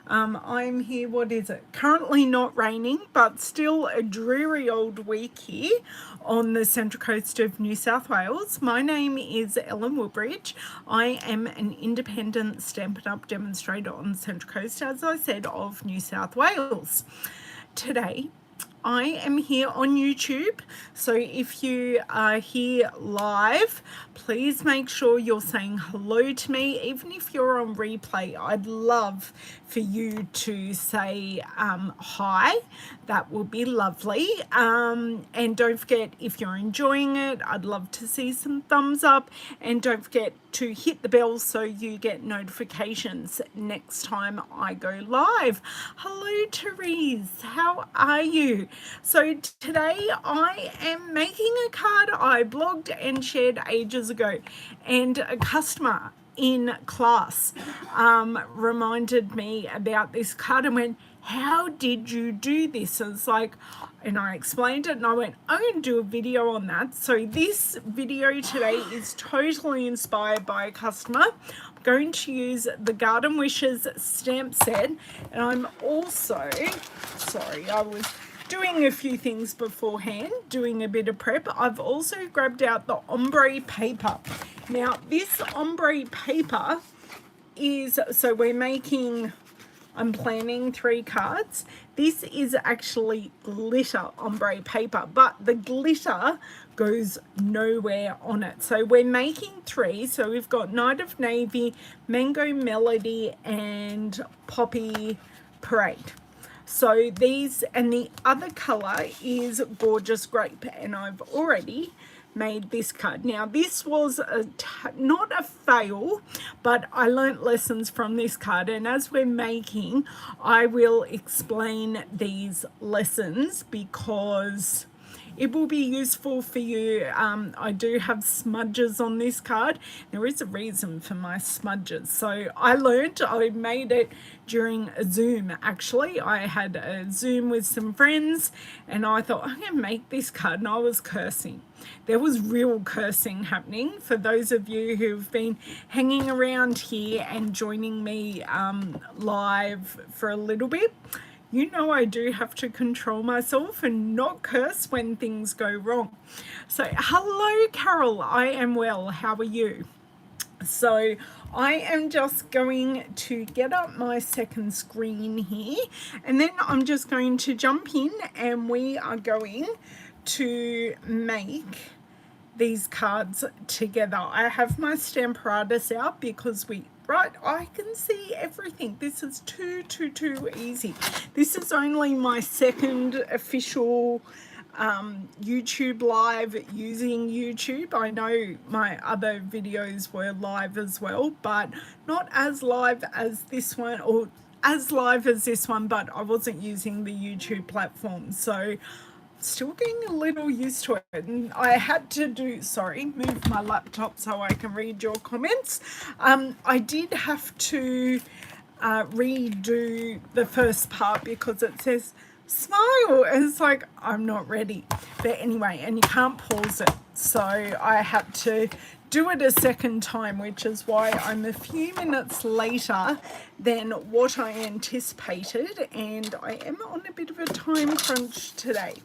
I'm here, what is it? Currently not raining, but still a dreary old week here on the Central Coast of New South Wales. My name is Ellen Woodbridge. I am an independent Stampin' Up! Demonstrator on the Central Coast, as I said, of New South Wales. Today, I am here on YouTube, so if you are here live, please make sure you're saying hello to me. Even if you're on replay, I'd love for you to say hi. That would be lovely. And don't forget, if you're enjoying it, I'd love to see some thumbs up, and don't forget to hit the bell so you get notifications next time I go live. Hello Therese, how are you? So today I am making a card I blogged and shared ages ago, and a customer in class reminded me about this card and went, how did you do this? And it's like, and I explained it, and I went, I'm going to do a video on that. So this video today is totally inspired by a customer. I'm going to use the Garden Wishes stamp set, and I'm also, sorry, I was doing a few things beforehand, doing a bit of prep. I've also grabbed out the Ombre paper. Now this Ombre paper is, so we're making, I'm planning 3 cards. This is actually glitter ombre paper, but the glitter goes nowhere on it. So we're making 3. So we've got Night of Navy, Mango Melody, and Poppy Parade. So these, and the other color is Gorgeous Grape, and I've already made this card. Now this was not a fail, but I learnt lessons from this card, and as we're making, I will explain these lessons because it will be useful for you. I do have smudges on this card. There is a reason for my smudges. So I made it during a Zoom. Actually, I had a Zoom with some friends, and I thought, I'm going to make this card, and I was cursing. There was real cursing happening. For those of you who've been hanging around here and joining me live for a little bit, you know I do have to control myself and not curse when things go wrong. So hello Carol, I am well, how are you? So I am just going to get up my second screen here, and then I'm just going to jump in, and we are going to make these cards together. I have my Stamparatus out because right, I can see everything. This is too easy. This is only my second official YouTube live using YouTube. I know my other videos were live as well, but not as live as this one, or as live as this one, but I wasn't using the YouTube platform. So still getting a little used to it, and I had to move my laptop so I can read your comments. I did have to redo the first part because it says smile, and it's like, I'm not ready. But anyway, and you can't pause it, so I had to do it a second time, which is why I'm a few minutes later than what I anticipated, and I am on a bit of a time crunch today.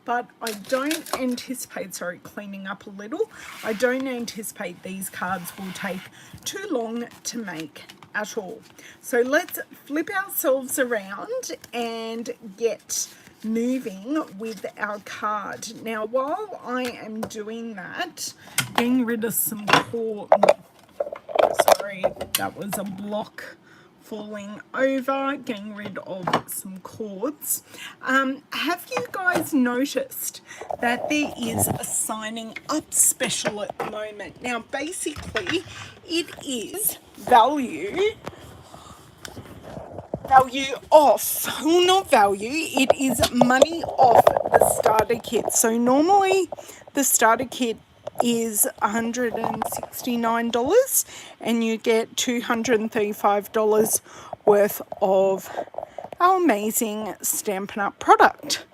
But I don't anticipate, cleaning up a little, I don't anticipate these cards will take too long to make at all. So let's flip ourselves around and get moving with our card. Now while I am doing that, getting rid of some cord, sorry, that was a block falling over, getting rid of some cords. Have you guys noticed that there is a signing up special at the moment? Now basically it is value off, well, not value, it is money off the starter kit. So normally the starter kit is $169, and you get $235 worth of our amazing Stampin' Up! Product.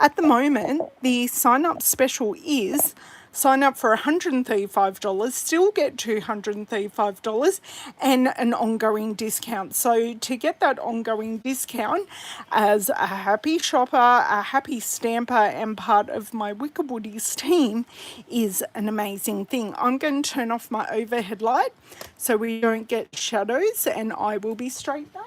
At the moment, the sign up special is sign up for $135, still get $235 and an ongoing discount. So to get that ongoing discount as a happy shopper, a happy stamper, and part of my Wicked Woodies team is an amazing thing. I'm going to turn off my overhead light so we don't get shadows, and I will be straight back.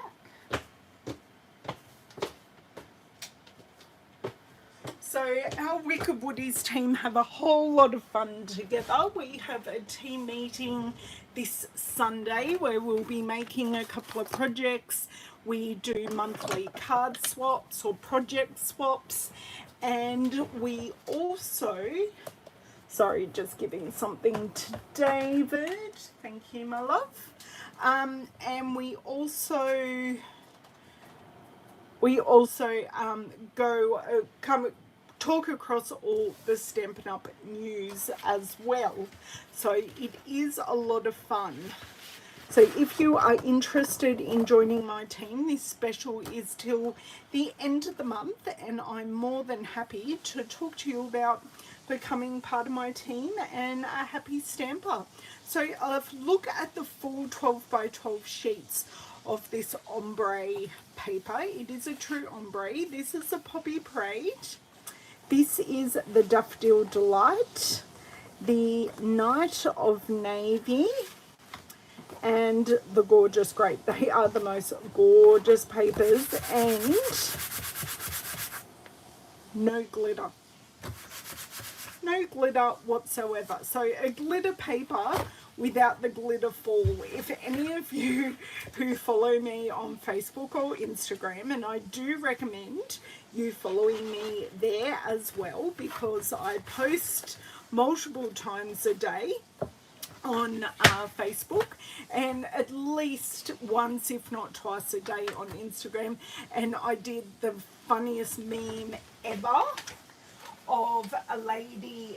So our Wicked Woodies team have a whole lot of fun together. We have a team meeting this Sunday where we'll be making a couple of projects. We do monthly card swaps or project swaps, and we also, sorry, just giving something to David. Thank you, my love. And we also talk across all the Stampin' Up! News as well. So it is a lot of fun. So if you are interested in joining my team, this special is till the end of the month, and I'm more than happy to talk to you about becoming part of my team and a happy stamper. So look at the full 12 by 12 sheets of this ombre paper. It is a true ombre. This is the Poppy Parade. This is the Daffodil Delight, the Night of Navy, and the Gorgeous Grape. They are the most gorgeous papers, and no glitter. No glitter whatsoever. So a glitter paper without the glitter fall. If any of you who follow me on Facebook or Instagram, and I do recommend you following me there as well, because I post multiple times a day on Facebook, and at least once if not twice a day on Instagram. And I did the funniest meme ever of a lady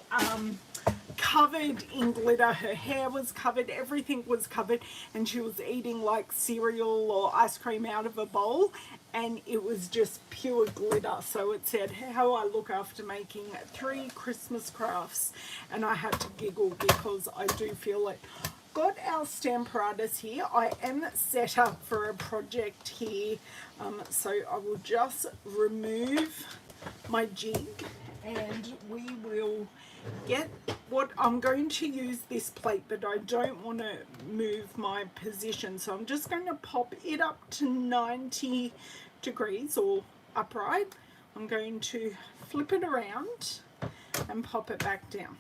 covered in glitter. Her hair was covered, everything was covered, and she was eating like cereal or ice cream out of a bowl, and it was just pure glitter. So it said, how I look after making 3 Christmas crafts, and I had to giggle because I do feel it. Got our stamper artist here. I am set up for a project here, so I will just remove my jig and we will get what I'm going to use this plate, but I don't want to move my position, so I'm just going to pop it up to 90 degrees or upright. I'm going to flip it around and pop it back down.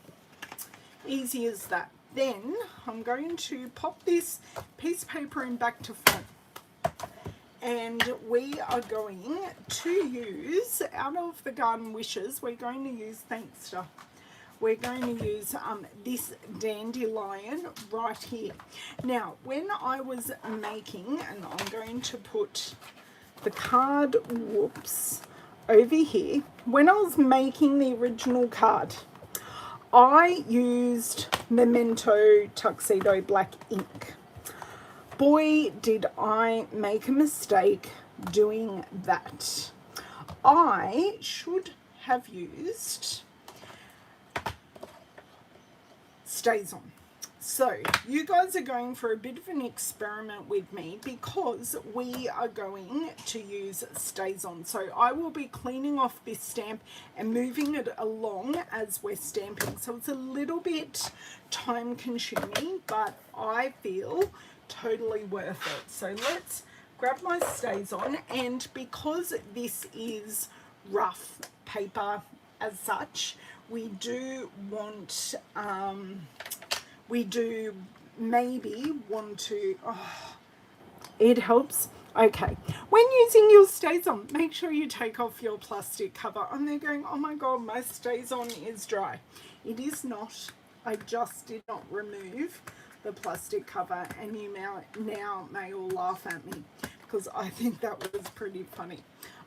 Easy as that. Then I'm going to pop this piece of paper in back to front, and we are going to use, out of the Garden Wishes, we're going to use, thanks stuff, we're going to use this dandelion right here. Now, when I was making, and I'm going to put the card, whoops, over here. When I was making the original card, I used Memento Tuxedo Black ink. Boy, did I make a mistake doing that. I should have used Stays On. So you guys are going for a bit of an experiment with me because we are going to use Stays On. So I will be cleaning off this stamp and moving it along as we're stamping. So it's a little bit time consuming, but I feel totally worth it. So let's grab my Stays On, and because this is rough paper as such, we do want maybe want to, it helps. Okay, when using your Stays On, make sure you take off your plastic cover. And they're going, oh my god, my Stays On is dry. It is not. I just did not remove the plastic cover, and you now may all laugh at me because I think that was pretty funny.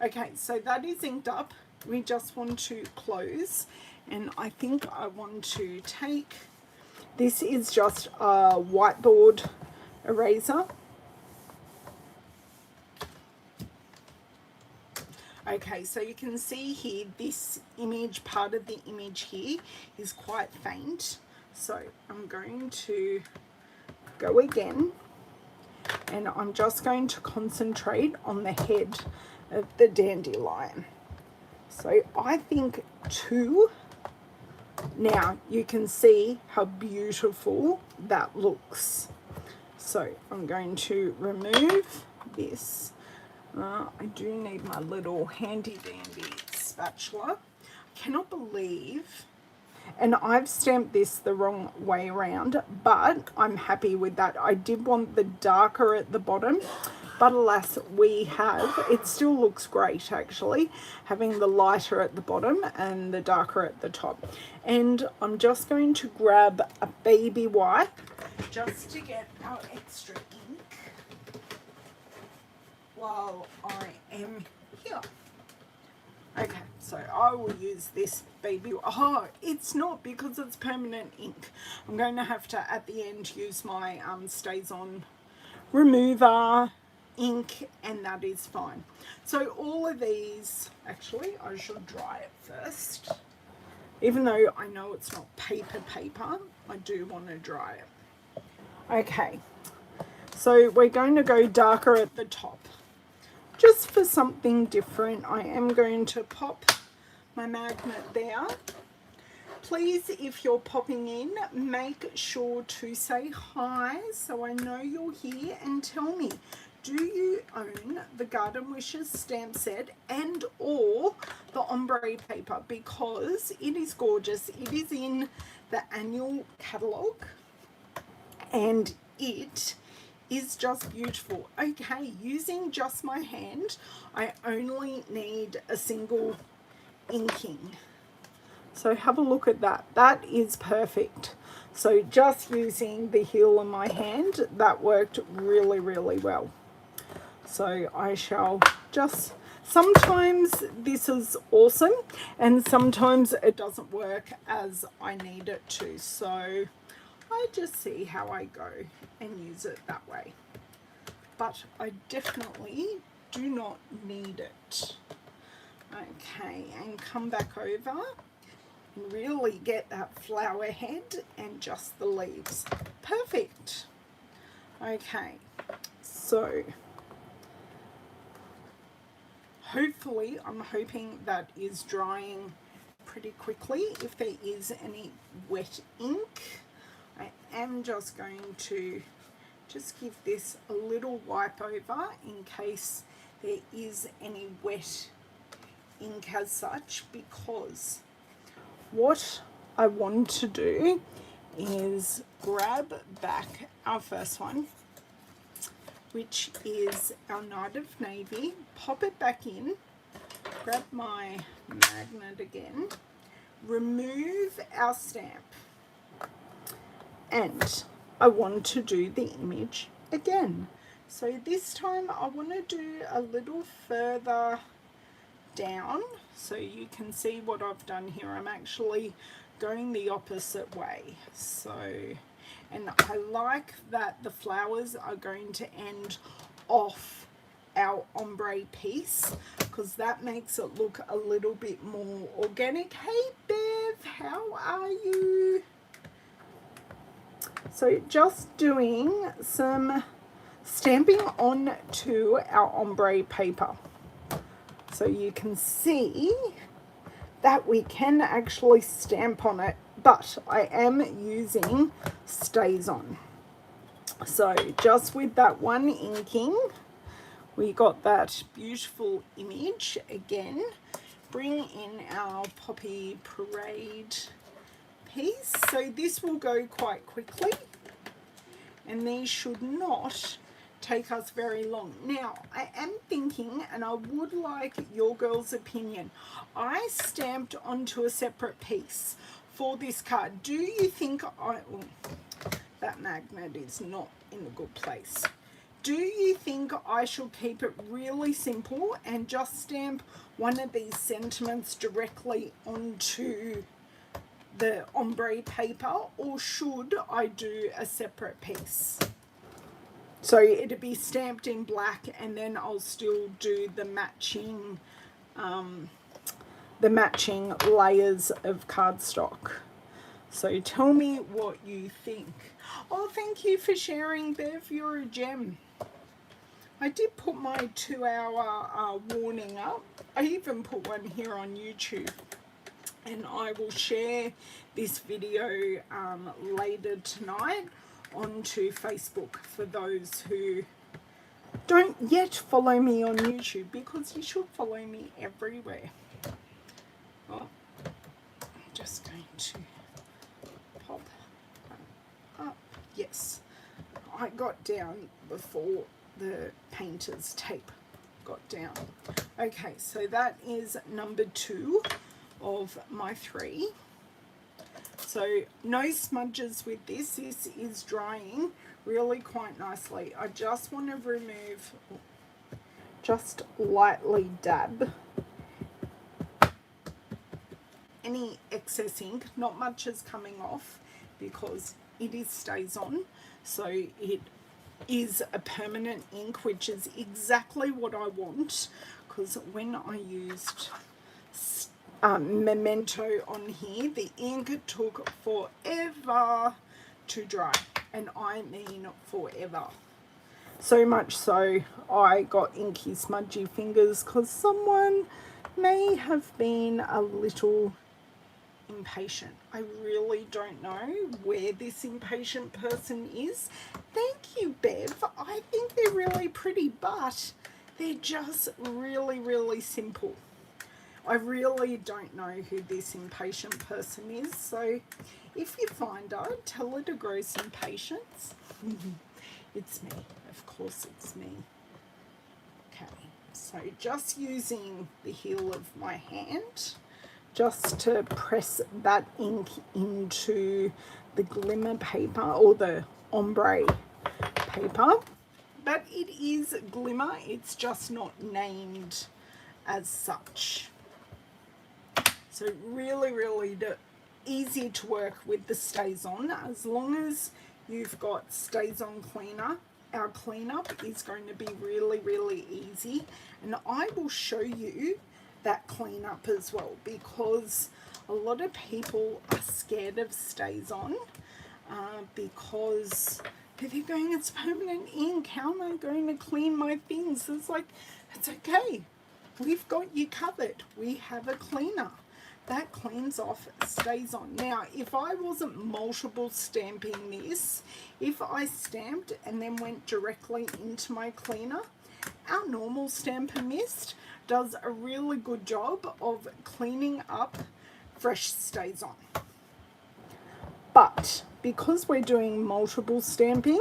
Okay, so that is inked up. We just want to close, and I think I want to take, this is just a whiteboard eraser. Okay, so you can see here, this image, part of the image here is quite faint. So I'm going to go again, and I'm just going to concentrate on the head of the dandelion. So I think 2. Now you can see how beautiful that looks. So I'm going to remove this. I do need my little handy dandy spatula. I cannot believe, and I've stamped this the wrong way around, but I'm happy with that. I did want the darker at the bottom, but alas, it still looks great actually, having the lighter at the bottom and the darker at the top. And I'm just going to grab a baby wipe just to get our extra ink while I am here. Okay, so I will use this baby. Oh, it's not, because it's permanent ink. I'm going to have to, at the end, use my Stays On remover ink, and that is fine. So all of these, actually, I should dry it first. Even though I know it's not paper, I do want to dry it. Okay, so we're going to go darker at the top. Just for something different, I am going to pop my magnet there. Please, if you're popping in, make sure to say hi so I know you're here, and tell me, do you own the Garden Wishes stamp set and or the ombre paper? Because it is gorgeous. It is in the annual catalogue and it is just beautiful. Okay, using just my hand, I only need a single inking. So have a look at that. That is perfect. So just using the heel of my hand, that worked really, really well. So I shall just, sometimes this is awesome and sometimes it doesn't work as I need it to. So I just see how I go and use it that way. But I definitely do not need it. Okay, and come back over and really get that flower head and just the leaves. Perfect. Okay, so hopefully, I'm hoping that is drying pretty quickly. If there is any wet ink, I am just going to just give this a little wipe over in case there is any wet ink as such, because what I want to do is grab back our first one, which is our Night of Navy, pop it back in, grab my magnet again, remove our stamp, and I want to do the image again. So this time I want to do a little further down so you can see what I've done here. I'm actually going the opposite way. So, and I like that the flowers are going to end off our ombre piece because that makes it look a little bit more organic. Hey Bev, how are you? So just doing some stamping on to our ombre paper. So you can see that we can actually stamp on it, but I am using Stays On. So just with that one inking, we got that beautiful image again. Bring in our Poppy Parade piece. So this will go quite quickly and these should not take us very long. Now I am thinking, and I would like your girls' opinion, I stamped onto a separate piece for this card. Do you think that magnet is not in a good place. Do you think I should keep it really simple and just stamp one of these sentiments directly onto the ombre paper, or should I do a separate piece? So it'd be stamped in black and then I'll still do the matching the matching layers of cardstock. So tell me what you think. Oh, thank you for sharing, Bev. You're a gem. I did put my 2-hour warning up. I even put one here on YouTube. And I will share this video later tonight onto Facebook for those who don't yet follow me on YouTube, because you should follow me everywhere. Oh, I'm just going to pop up. Yes, I got down before the painter's tape got down. Okay, so that is number 2 of my 3. So no smudges with this. This is drying really quite nicely. I just want to remove, just lightly dab any excess ink. Not much is coming off because it is stays on, so it is a permanent ink, which is exactly what I want, because when I used Memento on here, the ink took forever to dry, and I mean forever. So much so I got inky smudgy fingers because someone may have been a little impatient. I really don't know where this impatient person is. Thank you, Bev. I think they're really pretty, but they're just really, really simple. I really don't know who this impatient person is, so if you find her, tell her to grow some patience. It's me. Of course it's me. Okay, so just using the heel of my hand just to press that ink into the glimmer paper or the ombre paper. But it is glimmer, it's just not named as such. So really, really easy to work with the Stays On. As long as you've got Stays On cleaner, our cleanup is going to be really, really easy. And I will show you that cleanup as well, because a lot of people are scared of Stays On because they're going, it's permanent ink, how am I going to clean my things? It's like, it's okay, we've got you covered. We have a cleaner that cleans off Stays On. Now, if I wasn't multiple stamping this, if I stamped and then went directly into my cleaner, our normal Stampin' Mist does a really good job of cleaning up fresh Stays On. But because we're doing multiple stamping,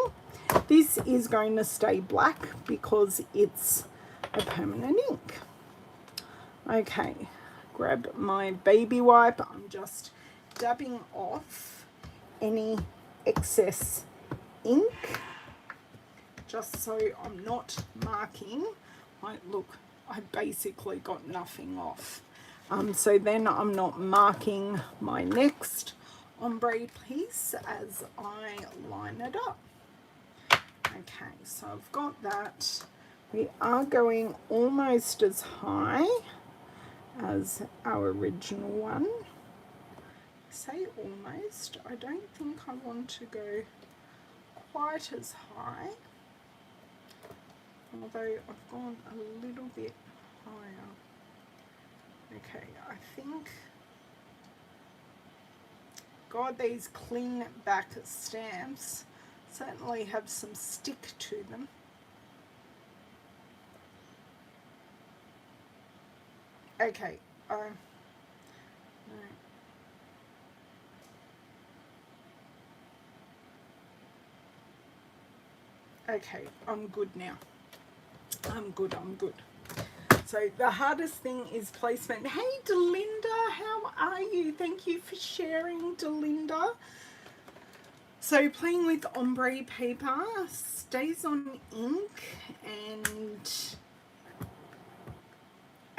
this is going to stay black because it's a permanent ink. Okay, grab my baby wipe. I'm just dabbing off any excess ink, just so I'm not marking. Like, look, I basically got nothing off. So then I'm not marking my next ombre piece as I line it up. Okay, so I've got that. We are going almost as high as our original one. I say almost, I don't think I want to go quite as high, although I've gone a little bit higher. Okay, I think, God, these clean back stamps certainly have some stick to them. Okay, no. Okay, I'm good now. I'm good. So the hardest thing is placement. Hey, Delinda, how are you? Thank you for sharing, Delinda. So playing with ombre paper, Stays On ink, and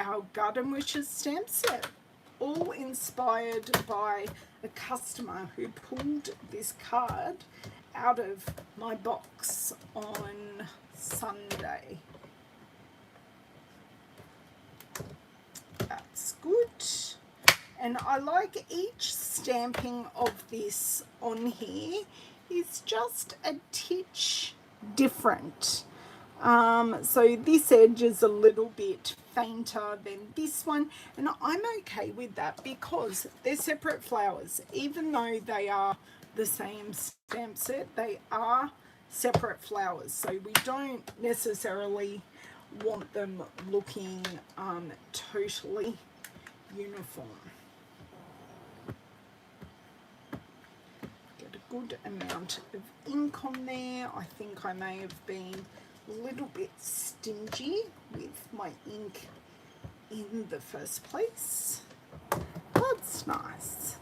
our Garden Wishes stamp set, all inspired by a customer who pulled this card out of my box on Sunday. And I like each stamping of this on here is just a titch different. So this edge is a little bit fainter than this one, and I'm okay with that because they're separate flowers. Even though they are the same stamp set, they are separate flowers, so we don't necessarily want them looking totally uniform. Get a good amount of ink on there. I think I may have been a little bit stingy with my ink in the first place. That's nice.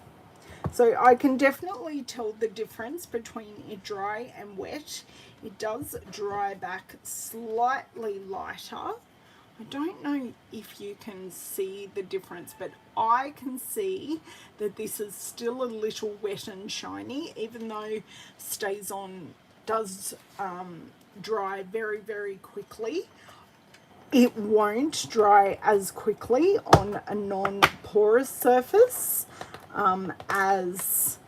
So I can definitely tell the difference between it dry and wet. It does dry back slightly lighter. I don't know if you can see the difference, but I can see that this is still a little wet and shiny, even though Stays On does dry very, very quickly. It won't dry as quickly on a non-porous surface as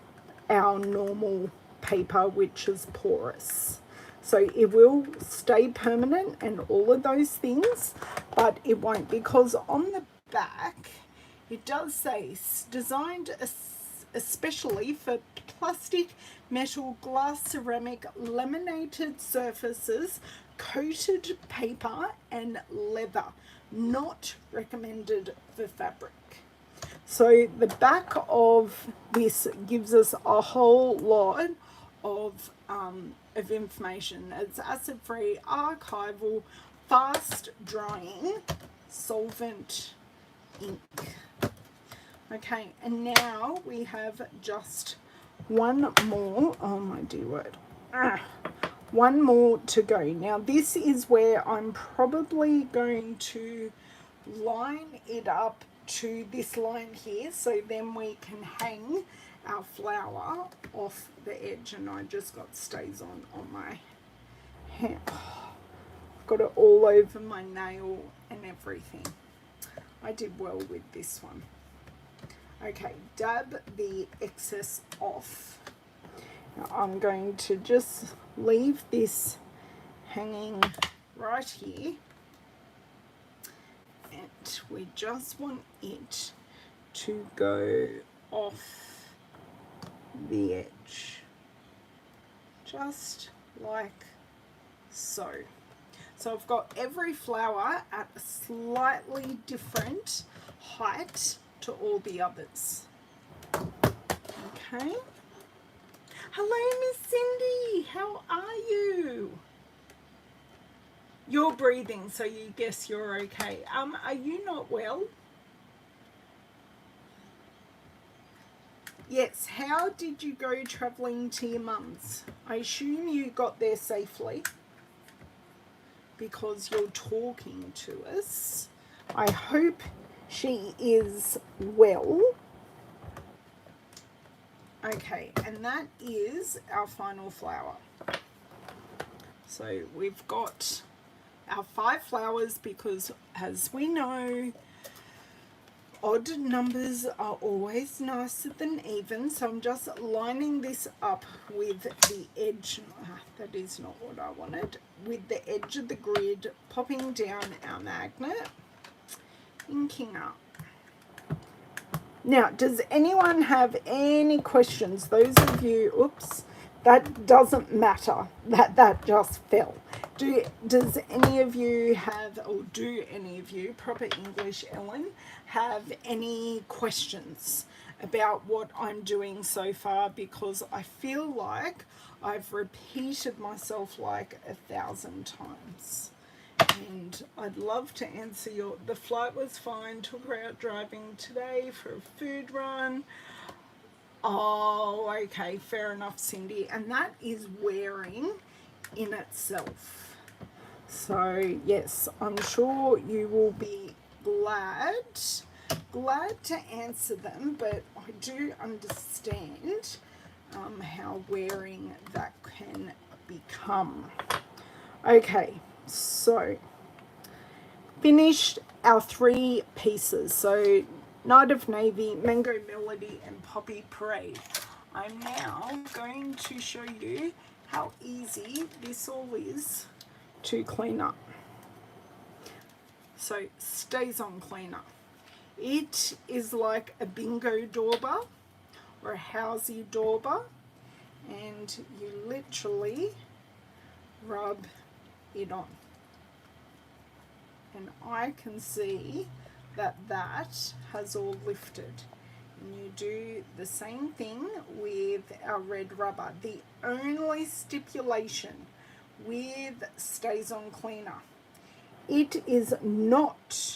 our normal paper, which is porous. So it will stay permanent and all of those things, but it won't, because on the back it does say designed especially for plastic, metal, glass, ceramic, laminated surfaces, coated paper and leather, not recommended for fabric. So the back of this gives us a whole lot of information. It's acid-free, archival, fast-drying, solvent ink. Okay, and now we have just one more. Oh my dear word. One more to go. Now this is where I'm probably going to line it up to this line here, so then we can hang our flower off the edge. And I just got Stays on my hand. I've got it all over my nail and everything. I did well with this one. Okay, dab the excess off. Now I'm going to just leave this hanging right here, and we just want it to go off the edge, just like so. So I've got every flower at a slightly different height to all the others. Okay. Hello, Miss Cindy. How are you? You're breathing, so you guess you're okay. Are you not well? Yes. How did you go travelling to your mum's? I assume you got there safely because you're talking to us. I hope she is well. Okay, and that is our final flower. So we've got our 5 flowers because, as we know, odd numbers are always nicer than even. So I'm just lining this up with the edge. That is not what I wanted. With the edge of the grid, popping down our magnet, inking up. Now, does anyone have any questions? Those of you, oops, that doesn't matter. That just fell. Does any of you have, or do any of you, proper English Ellen, have any questions about what I'm doing so far? Because I feel like I've repeated myself like 1,000 times. And I'd love to answer your... The flight was fine. Took her out driving today for a food run. Oh, okay. Fair enough, Cindy. And that is wearing in itself. So, yes, I'm sure you will be glad to answer them. But I do understand how wearing that can become. Okay. So, finished our 3 pieces. So Night of Navy, Mango Melody, and Poppy Parade. I'm now going to show you how easy this all is to clean up. So, Stays On Cleaner. It is like a bingo dauber or a housey dauber, and you literally rub it on. And I can see that that has all lifted. And you do the same thing with our red rubber. The only stipulation with Stays On Cleaner, it is not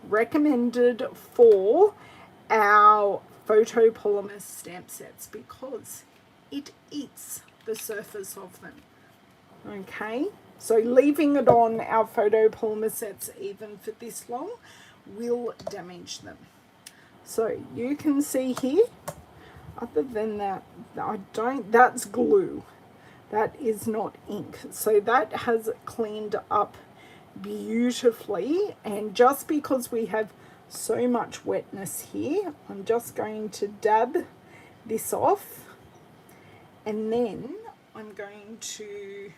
recommended for our photopolymer stamp sets because it eats the surface of them. Okay, so leaving it on our photopolymer sets even for this long will damage them. So you can see here, other than that, that's glue. That is not ink. So that has cleaned up beautifully. And just because we have so much wetness here, I'm just going to dab this off. And then I'm going to,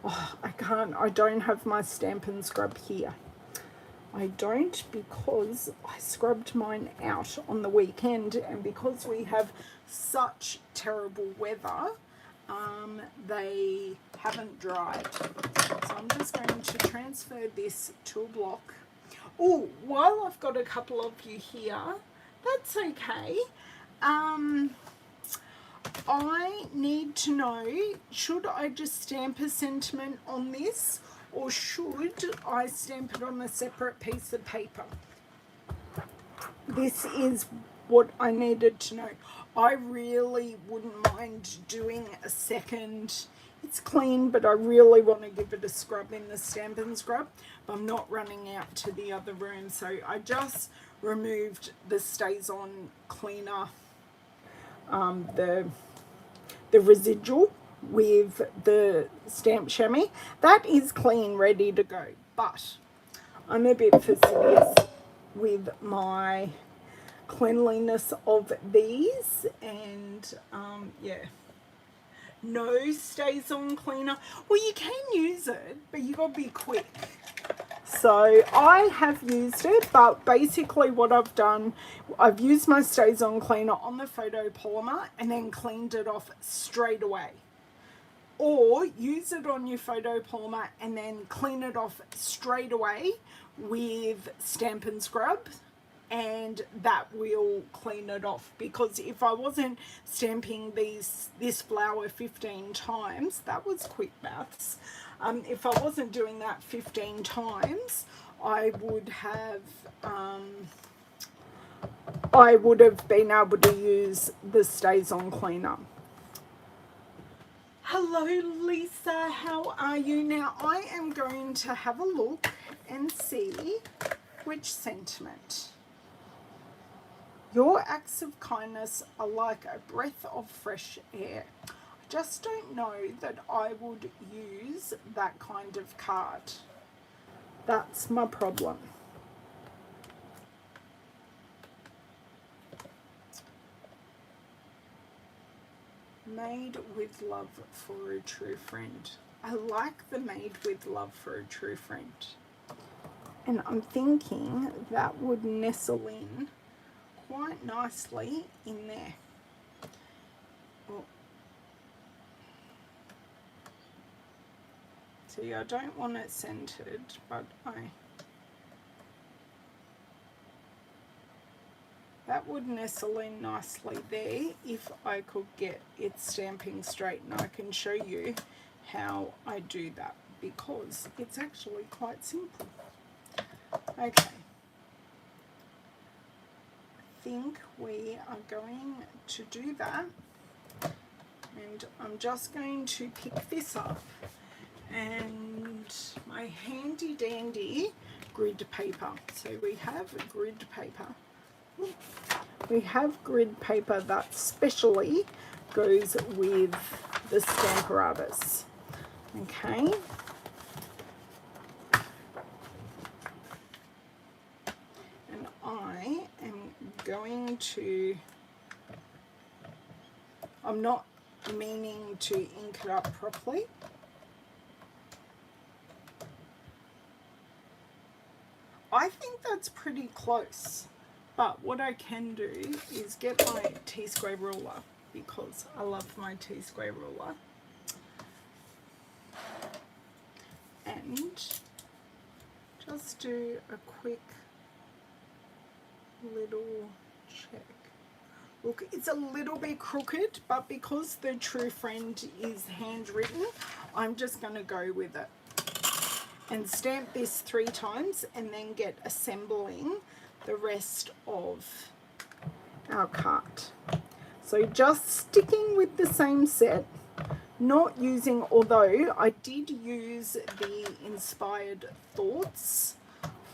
I don't have my Stampin' scrub here. I don't, because I scrubbed mine out on the weekend, and because we have such terrible weather, they haven't dried. So I'm just going to transfer this to a block. Oh, while I've got a couple of you here, that's okay. I need to know, should I just stamp a sentiment on this, or should I stamp it on a separate piece of paper? This is what I needed to know. I really wouldn't mind doing a second. It's clean, but I really want to give it a scrub in the Stampin' scrub. But I'm not running out to the other room, so I just removed the Stays On Cleaner, the residual with the stamp chamois. That is clean, ready to go, but I'm a bit fastidious with my cleanliness of these, and yeah, no Stays On Cleaner. Well, you can use it, but you got to be quick. So I have used it, but basically what I've done, I've used my Stays On Cleaner on the photopolymer and then cleaned it off straight away. Or use it on your photopolymer and then clean it off straight away with Stampin' Scrub, and that will clean it off. Because if I wasn't stamping this flower 15 times, that was quick maths. If I wasn't doing that 15 times, I would have been able to use the Stays On Cleaner. Hello Lisa, how are you? Now I am going to have a look and see which sentiment. Your acts of kindness are like a breath of fresh air. I just don't know that I would use that kind of card. That's my problem. Made with love for a true friend. I like the made with love for a true friend. And I'm thinking that would nestle in quite nicely in there. Oh. See, I don't want it centered, but that would nestle in nicely there if I could get it stamping straight, and I can show you how I do that because it's actually quite simple. Okay, I think we are going to do that, and I'm just going to pick this up and my handy dandy grid paper. So we have grid paper. We have grid paper that specially goes with the Stamparatus. Okay. And going to, I'm not meaning to ink it up properly. I think that's pretty close, but what I can do is get my T-square ruler, because I love my T-square ruler, and just do a quick little check. Look, it's a little bit crooked, but because the True Friend is handwritten, I'm just going to go with it and stamp this 3 times and then get assembling the rest of our card. So just sticking with the same set, not using, although I did use the Inspired Thoughts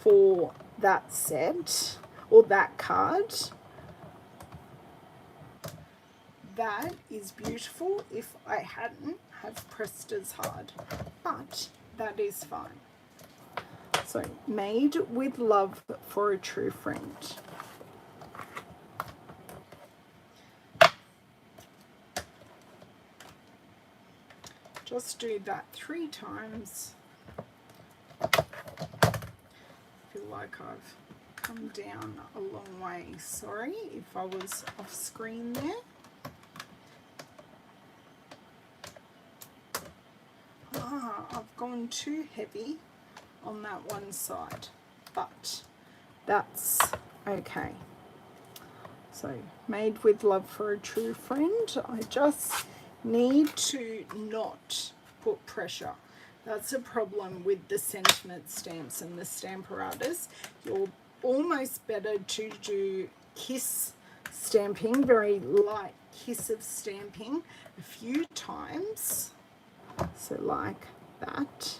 for that set or that card. That is beautiful if I hadn't have pressed as hard, but that is fine. So, made with love for a true friend. Just do that 3 times. I feel like I've come down a long way. Sorry if I was off screen there. I've gone too heavy on that one side, but that's okay. So, made with love for a true friend. I just need to not put pressure. That's a problem with the sentiment stamps and the Stamparatus. You're almost better to do kiss stamping, very light kiss of stamping, a few times. So like that.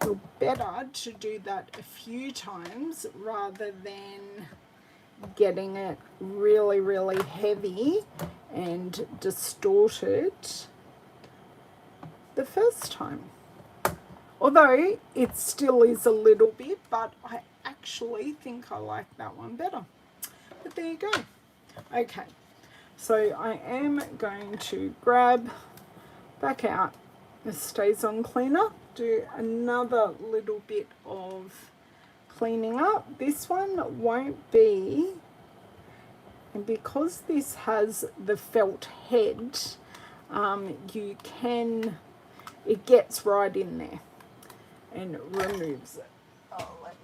You're better to do that a few times rather than getting it really, really heavy and distorted the first time. Although it still is a little bit, but I actually think I like that one better. But there you go. Okay, so I am going to grab back out the StazOn cleaner, do another little bit of cleaning up. This one won't be, and because this has the felt head, it gets right in there and removes it. Oh, let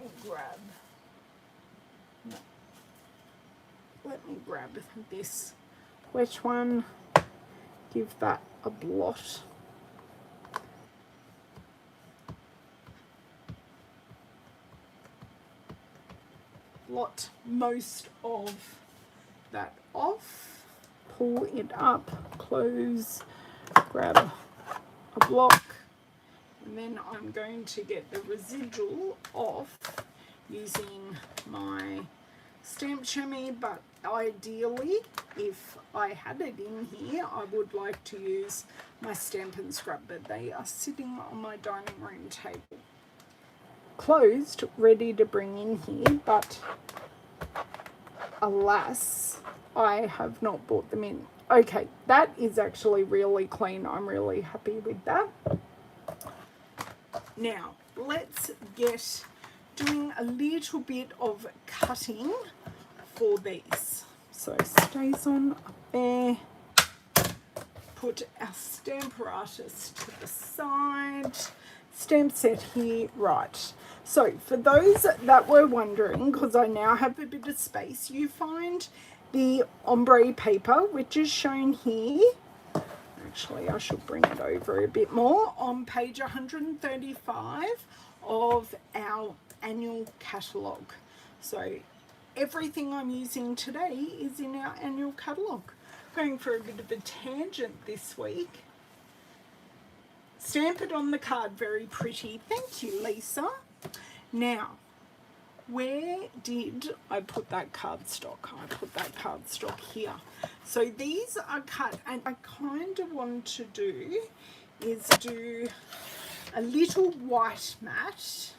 me grab this wet one, give that a blot. Blot most of that off, pull it up, close, grab a block, and then I'm going to get the residual off using my stamp chamois, but ideally if I had it in here I would like to use my Stampin' scrub, but they are sitting on my dining room table closed, ready to bring in here, but alas I have not brought them in. Okay, that is actually really clean. I'm really happy with that. Now let's get doing a little bit of cutting for these. So StazOn up there, put our Stamparatus to the side, stamp set here, right. So for those that were wondering, because I now have a bit of space, you find the ombre paper, which is shown here. Actually, I should bring it over a bit more, on page 135 of our annual catalogue. So everything I'm using today is in our annual catalogue. Going for a bit of a tangent this week. Stamp it on the card, very pretty. Thank you, Lisa. Now, where did I put that cardstock? I put that cardstock here. So these are cut, and I kind of want to do is do a little white mat,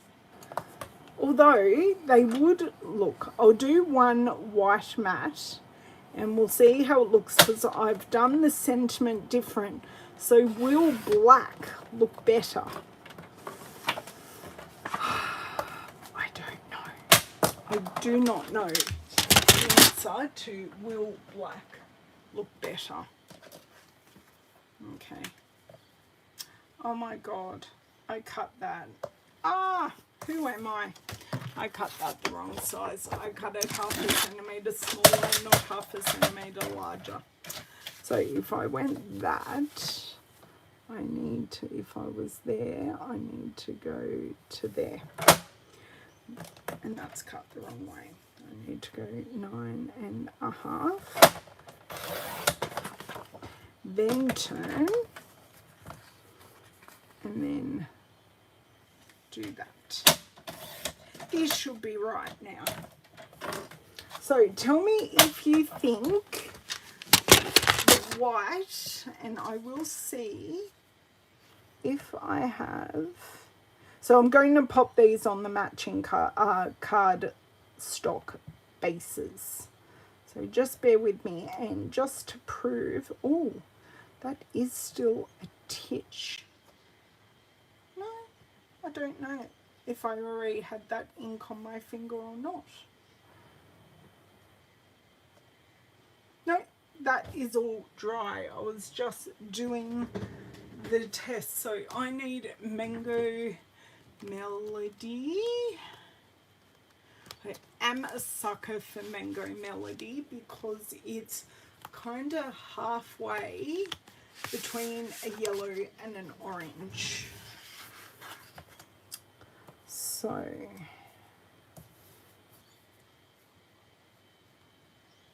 although they would look, I'll do one white matte and we'll see how it looks, because I've done the sentiment different. So will black look better? I don't know. I do not know the answer to will black look better. Okay. Oh my God, I cut that. Ah, who am I? I cut that the wrong size. I cut it half a centimetre smaller, not half a centimetre larger. So if I went that, I need to, if I was there, I need to go to there. And that's cut the wrong way. I need to go 9.5. Then turn. And then do that. This should be right now. So tell me if you think the white, and I will see if I have. So I'm going to pop these on the matching card stock bases. So just bear with me, and just to prove, oh, that is still a titch. No, I don't know if I already had that ink on my finger or not. No, that is all dry. I was just doing the test. So I need Mango Melody. I am a sucker for Mango Melody because it's kind of halfway between a yellow and an orange. So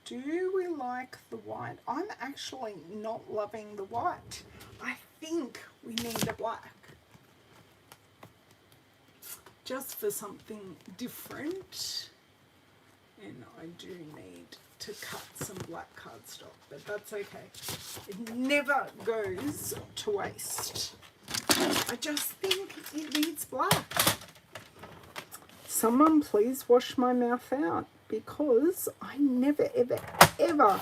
do we like the white? I'm actually not loving the white. I think we need a black, just for something different. And I do need to cut some black cardstock, but that's okay. It never goes to waste. I just think it needs black. Someone please wash my mouth out, because I never, ever, ever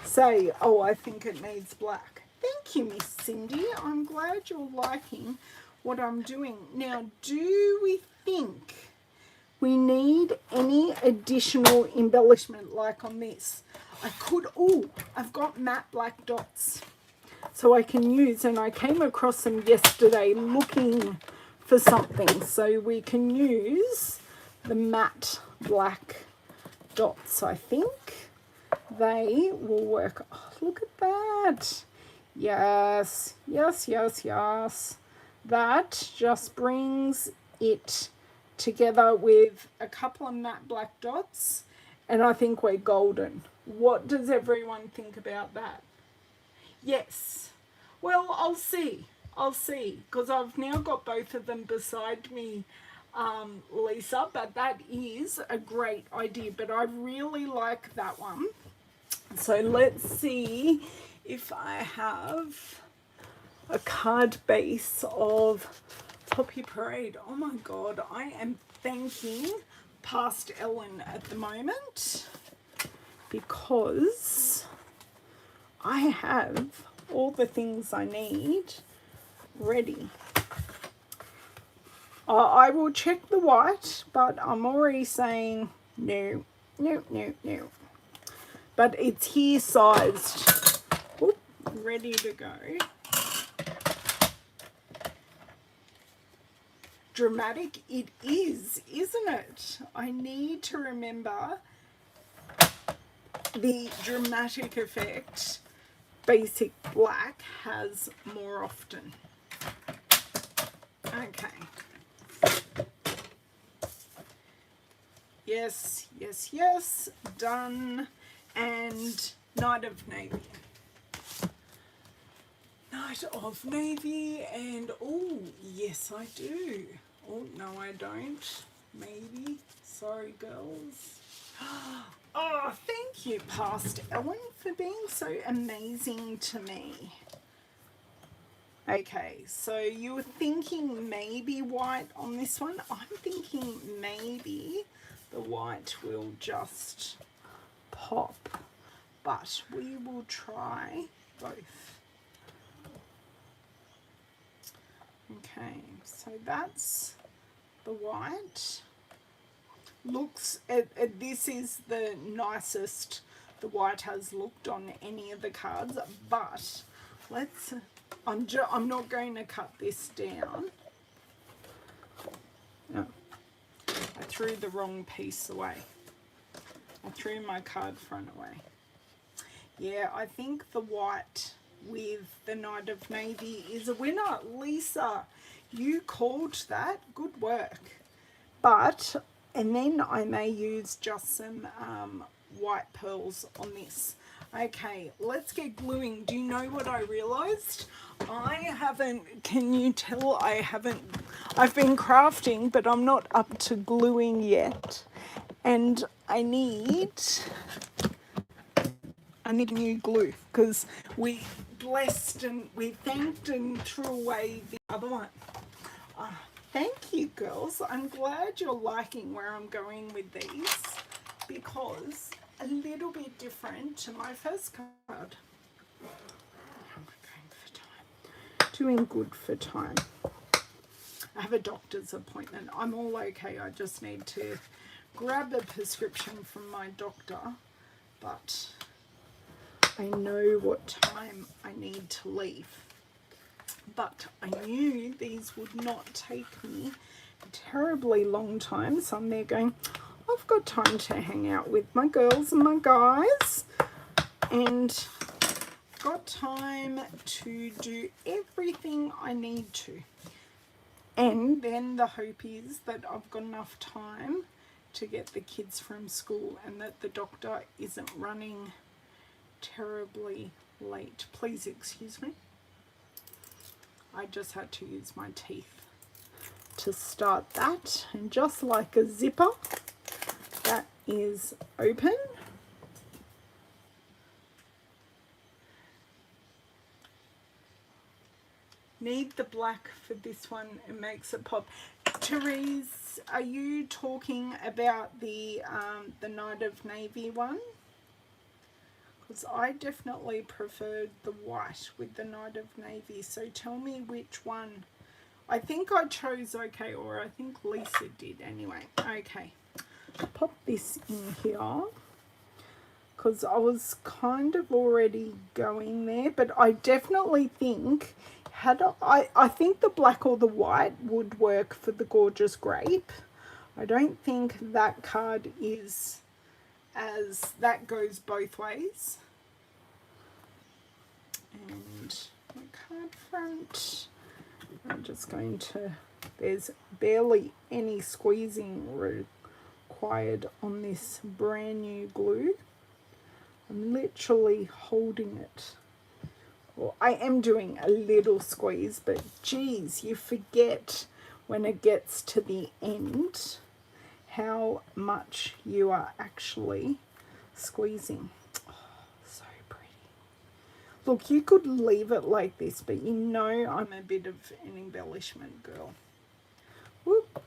say, oh, I think it needs black. Thank you, Miss Cindy. I'm glad you're liking what I'm doing. Now, do we think we need any additional embellishment like on this? I could, oh, I've got matte black dots. So I can use, and I came across them yesterday looking for something. So we can use the matte black dots. I think they will work. Oh, look at that. Yes, yes, yes, yes. That just brings it together with a couple of matte black dots, and I think we're golden. What does everyone think about that? Yes. Well, I'll see. I'll see, because I've now got both of them beside me, Lisa, but that is a great idea. But I really like that one. So let's see if I have a card base of Poppy Parade. Oh my God, I am thanking past Ellen at the moment, because I have all the things I need ready. I will check the white, but I'm already saying no, no, no, no. But it's here sized. Oop, ready to go. Dramatic it is, isn't it? I need to remember the dramatic effect basic black has more often. Okay. Yes, yes, yes. Done. And Night of Navy. Night of Navy, and oh, yes, I do. Oh, no, I don't. Maybe. Sorry, girls. Oh, thank you, past Ellen, for being so amazing to me. Okay, so you were thinking maybe white on this one. I'm thinking maybe the white will just pop, but we will try both. Okay, so that's the white. Looks, this is the nicest the white has looked on any of the cards, but let's, I'm not going to cut this down. No, I threw the wrong piece away. I threw my card front away. Yeah, I think the white with the Knight of Navy is a winner. Lisa, you called that. Good work. But, and then I may use just some white pearls on this. Okay, let's get gluing. Do you know what I realized? I haven't, can you tell I haven't, I've been crafting, but I'm not up to gluing yet. And I need new glue because we blessed and we thanked and threw away the other one. Thank you, girls. I'm glad you're liking where I'm going with these because a little bit different to my first card. How am I going for time? Doing good for time. I have a doctor's appointment. I'm all okay. I just need to grab a prescription from my doctor, but I know what time I need to leave. But I knew these would not take me a terribly long time, so I'm there going, I've got time to hang out with my girls and my guys, and got time to do everything I need to. And then the hope is that I've got enough time to get the kids from school and that the doctor isn't running terribly late. Please excuse me. I just had to use my teeth to start that. And just like a zipper, that is open. Need the black for this one, it makes it pop. Therese, are you talking about the Knight of Navy one? Because I definitely preferred the white with the Knight of Navy, so tell me which one. I think I chose okay, or I think Lisa did anyway. Okay, pop this in here because I was kind of already going there, but I definitely think I think the black or the white would work for the Gorgeous Grape. I don't think that card is, as that goes both ways. And my card front, I'm just going to, there's barely any squeezing required on this brand new glue. I'm literally holding it. Well, I am doing a little squeeze, but geez, you forget when it gets to the end how much you are actually squeezing. Oh, so pretty. Look, you could leave it like this, but you know I'm a bit of an embellishment girl. Whoop.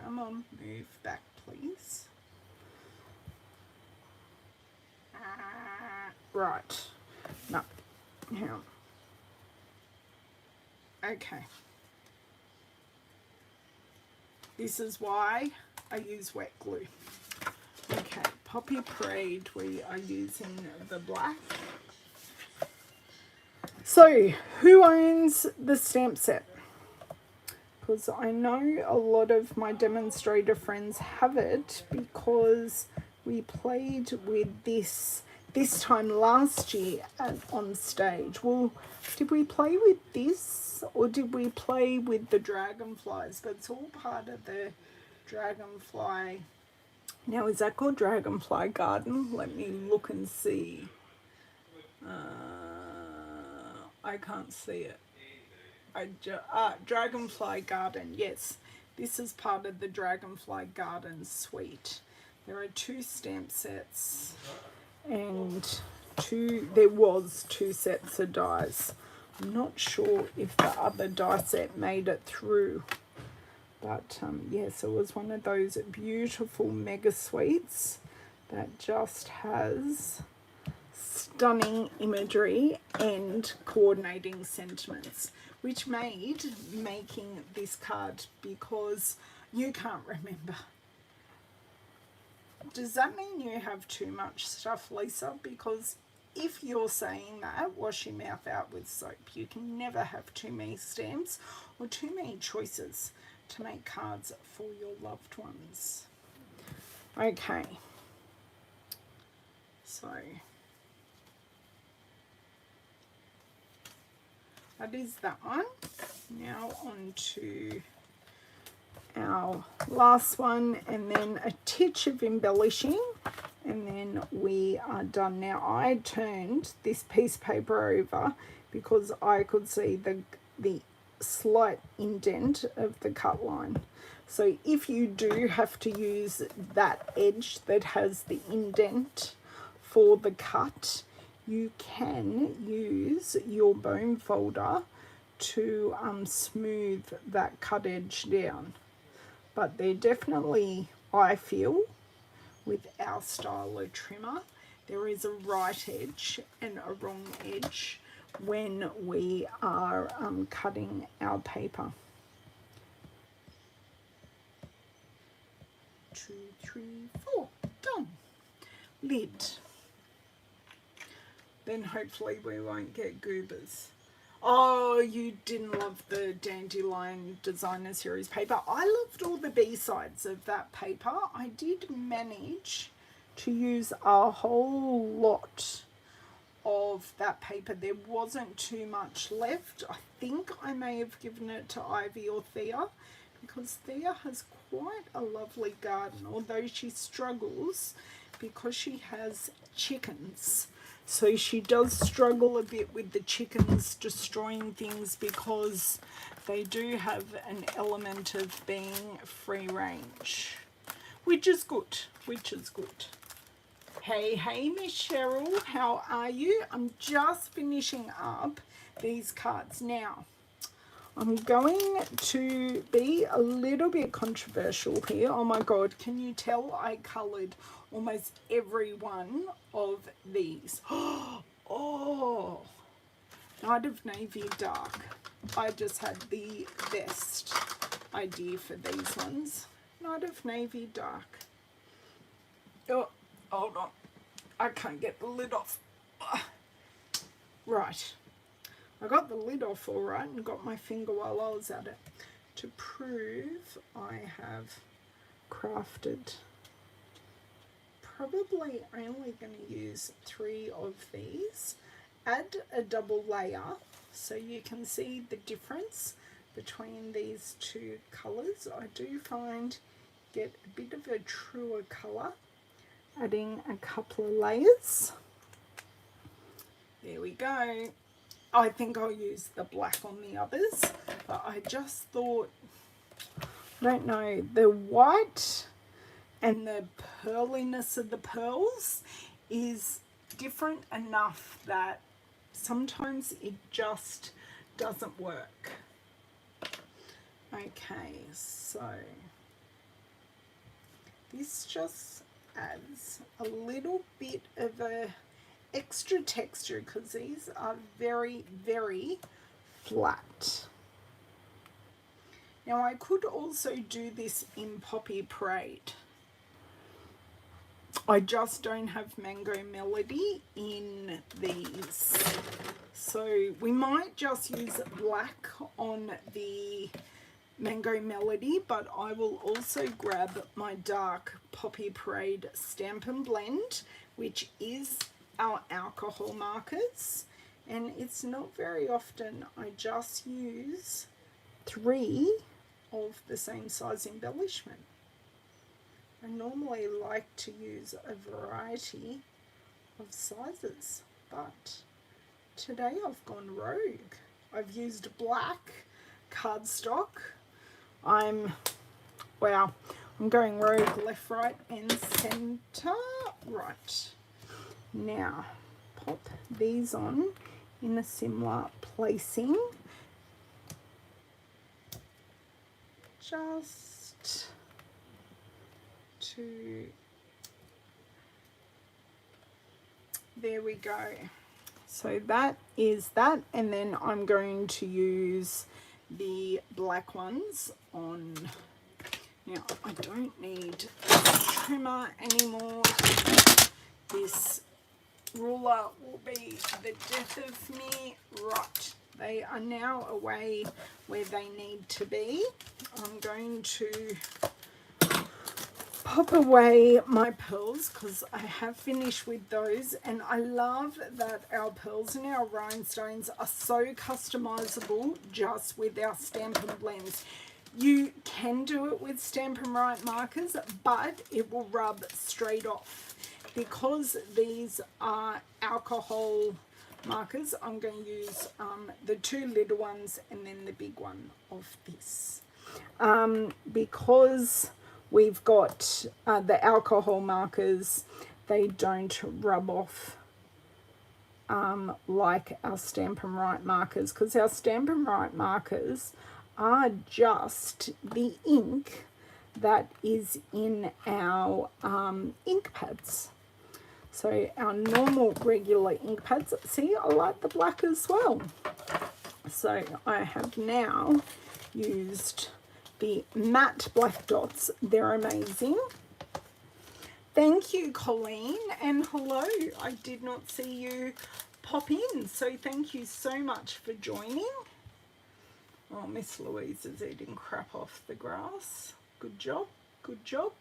Come on, move back, please. Right. No. Now. Okay. This is why I use wet glue. Okay, Poppy Parade, we are using the black. So, who owns the stamp set? Because I know a lot of my demonstrator friends have it because we played with this time last year on stage. Well, did we play with this or did we play with the dragonflies? But it's all part of the dragonfly. Now, is that called Dragonfly Garden? Let me look and see. I can't see it. Dragonfly Garden, yes. This is part of the Dragonfly Garden suite. There are 2 stamp sets and there was 2 sets of dies. I'm not sure if the other die set made it through. But yes, it was one of those beautiful mega suites that just has stunning imagery and coordinating sentiments, which made making this card, because you can't remember. Does that mean you have too much stuff, Lisa? Because if you're saying that, wash your mouth out with soap. You can never have too many stamps or too many choices to make cards for your loved ones. Okay, so that is that one. Now on to our last one, and then a titch of embellishing, and then we are done. Now I turned this piece of paper over because I could see the slight indent of the cut line. So if you do have to use that edge that has the indent for the cut, you can use your bone folder to smooth that cut edge down. But they're definitely, I feel, with our style of trimmer, there is a right edge and a wrong edge when we are cutting our paper. 2, 3, 4, done. Lid. Then hopefully we won't get goobers. Oh, you didn't love the Dandelion Designer Series paper. I loved all the B-sides of that paper. I did manage to use a whole lot of that paper. There wasn't too much left. I think I may have given it to Ivy or Thea, because Thea has quite a lovely garden, although she struggles because she has chickens. So she does struggle a bit with the chickens destroying things, because they do have an element of being free range, which is good, Hey, Miss Cheryl, how are you? I'm just finishing up these cards. Now, I'm going to be a little bit controversial here. Oh my God, can you tell I coloured almost every one of these? Oh, Night of Navy Dark. I just had the best idea for these ones. Night of Navy Dark. Oh, hold on. I can't get the lid off. Right. I got the lid off all right and got my finger while I was at it. To prove I have crafted, probably only going to use 3 of these. Add a double layer so you can see the difference between these two colours. I do find get a bit of a truer colour adding a couple of layers. There we go. I think I'll use the black on the others, but I just thought, I don't know, the white and the pearliness of the pearls is different enough that sometimes it just doesn't work. Okay, so this just adds a little bit of a extra texture, because these are very, very flat. Now I could also do this in Poppy Parade. I just don't have Mango Melody in these. So we might just use black on the Mango Melody, but I will also grab my dark Poppy Parade Stampin' Blend, which is our alcohol markers, and it's not very often I just use 3 of the same size embellishment. I normally like to use a variety of sizes, but today I've gone rogue. I've used black cardstock. I'm going rogue left, right and center. Right. Now, pop these on in a similar placing. Just to, there we go. So that is that, and then I'm going to use the black ones on. Now I don't need a trimmer anymore. This ruler will be the death of me. Right, they are now away where they need to be. I'm going to pop away my pearls because I have finished with those, and I love that our pearls and our rhinestones are so customizable just with our Stampin' blends. You can do it with Stampin' Right markers, but it will rub straight off. Because these are alcohol markers, I'm going to use the two little ones and then the big one of this. Because we've got the alcohol markers, they don't rub off like our Stampin' Right markers, because our Stampin' Right markers are just the ink that is in our ink pads. So our normal regular ink pads, see, I like the black as well. So I have now used the matte black dots. They're amazing. Thank you, Colleen, and hello. I did not see you pop in, so thank you so much for joining. Oh, Miss Louise is eating crap off the grass. Good job, good job.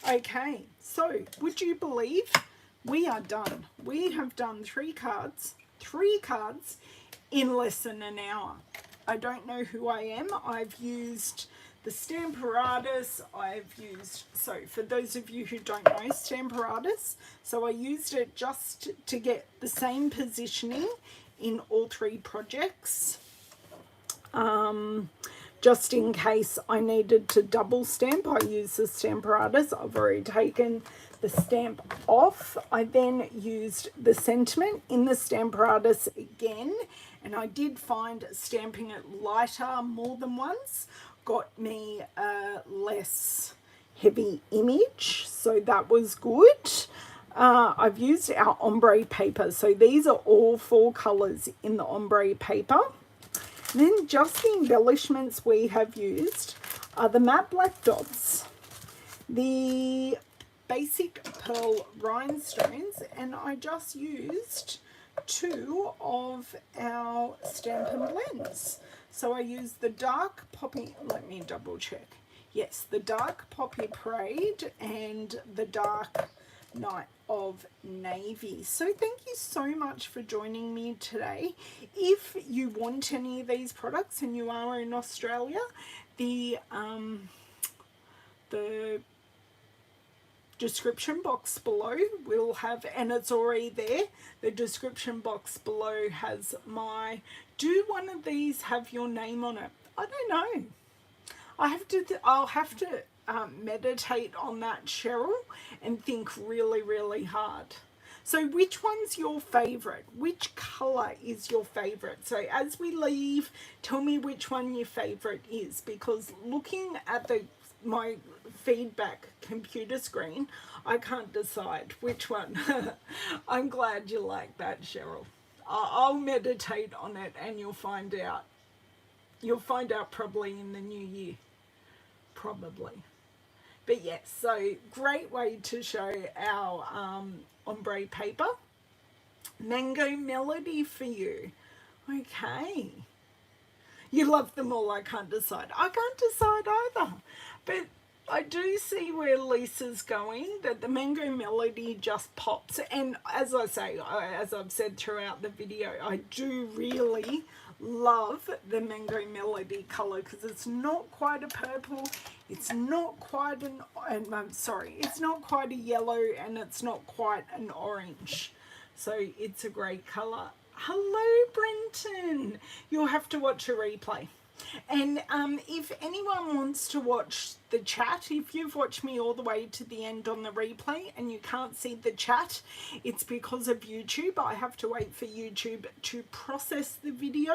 Okay, so would you believe we are done? We have done three cards in less than an hour. I don't know who I am. I've used the Stamparatus. I've used, so for those of you who don't know Stamparatus, so I used it just to get the same positioning in all three projects. Just in case I needed to double stamp, I used the Stamparatus. I've already taken the stamp off. I then used the sentiment in the Stamparatus again, and I did find stamping it lighter more than once got me a less heavy image, so that was good. I've used our ombre paper, so these are all 4 colors in the ombre paper. And then just the embellishments we have used are the matte black dots, the basic pearl rhinestones, and I just used 2 of our Stampin' blends. So I used the dark poppy, let me double check. Yes, the dark poppy parade and the dark night of navy. So thank you so much for joining me today. If you want any of these products and you are in Australia, the description box below will have, and it's already there, the description box below has my, do one of these have your name on it? I don't know. I'll have to meditate on that, Cheryl, and think really, really hard. So which one's your favorite? Which color is your favorite? So as we leave, tell me which one your favorite is, because looking at my feedback computer screen, I can't decide which one. I'm glad you like that, Cheryl. I'll meditate on it and you'll find out. You'll find out probably in the new year. Probably. But yes, so great way to show our ombre paper. Mango Melody for you. Okay. You love them all, I can't decide. I can't decide either. But I do see where Lisa's going, that the Mango Melody just pops. And as I say, as I've said throughout the video, I do really love the Mango Melody color because it's not quite a purple, it's not quite it's not quite a yellow, and it's not quite an orange. So it's a great color. Hello, Brenton. You'll have to watch a replay. And if anyone wants to watch the chat, if you've watched me all the way to the end on the replay and you can't see the chat, it's because of YouTube. I have to wait for YouTube to process the video,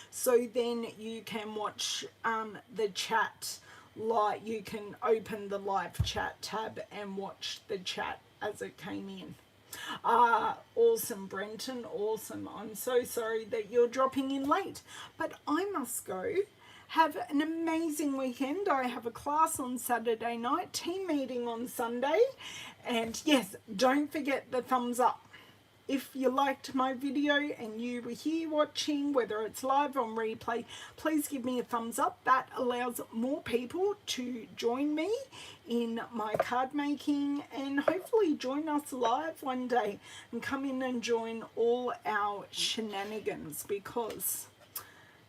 so then you can watch the chat. Like, you can open the live chat tab and watch the chat as it came in. Awesome, Brenton, awesome. I'm so sorry that you're dropping in late, but I must go. Have an amazing weekend. I have a class on Saturday night, team meeting on Sunday, and yes, don't forget the thumbs up. If you liked my video and you were here watching, whether it's live or on replay, please give me a thumbs up. That allows more people to join me in my card making, and hopefully join us live one day and come in and join all our shenanigans, because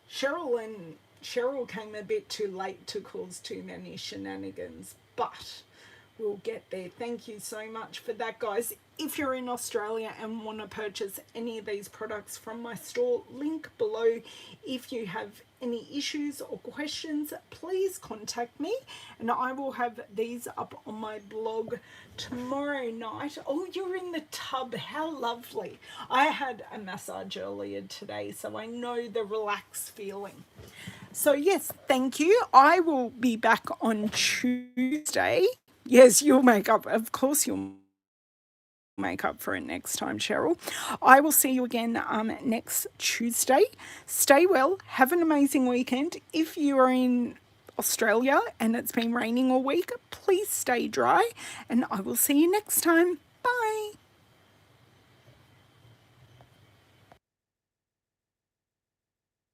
Cheryl came a bit too late to cause too many shenanigans, but we'll get there. Thank you so much for that, guys. If you're in Australia and want to purchase any of these products from my store, link below. If you have any issues or questions, please contact me, and I will have these up on my blog tomorrow night. Oh, you're in the tub. How lovely. I had a massage earlier today, so I know the relaxed feeling. So yes, thank you. I will be back on Tuesday. Yes, you'll make up. Of course you'll make up for it next time, Cheryl. I will see you again next Tuesday. Stay well. Have an amazing weekend. If you are in Australia and it's been raining all week, please stay dry, and I will see you next time.